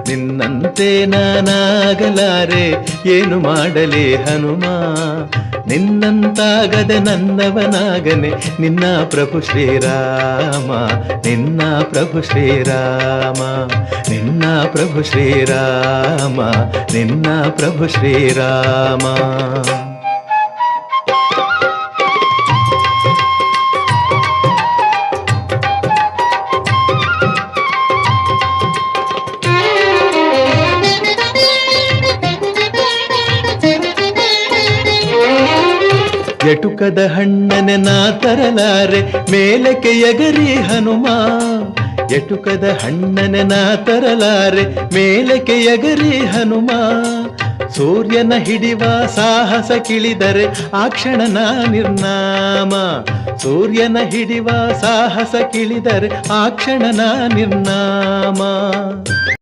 ನಿನ್ನಂತೆ ನಾನಾಗಲಾರೆ ಏನು ಮಾಡಲಿ ಹನುಮ, ನಿನ್ನಂತಾಗದೆ ನನ್ನವನಾಗನೆ ನಿನ್ನ ಪ್ರಭು ಶ್ರೀರಾಮ, ನಿನ್ನ ಪ್ರಭು ಶ್ರೀರಾಮ, ನಿನ್ನ ಪ್ರಭು ಶ್ರೀರಾಮ, ನಿನ್ನ ಪ್ರಭು ಶ್ರೀರಾಮ. ಎಟುಕದ ಹಣ್ಣನೆ ನಾ ತರಲಾರೆ ಮೇಲಕ್ಕೆ ಎಗರಿ ಹನುಮ, ಎಟುಕದ ಹಣ್ಣನೆ ನಾ ತರಲಾರೆ ಮೇಲಕ್ಕೆ ಎಗರಿ ಹನುಮ. ಸೂರ್ಯನ ಹಿಡಿವ ಸಾಹಸ ಕಿಳಿದರೆ ಆ ಕ್ಷಣ ನಾ ನಿರ್ನಾಮ, ಸೂರ್ಯನ ಹಿಡಿವ ಸಾಹಸ ಕಿಳಿದರೆ ಆ ಕ್ಷಣ ನಾ ನಿರ್ನಾಮ.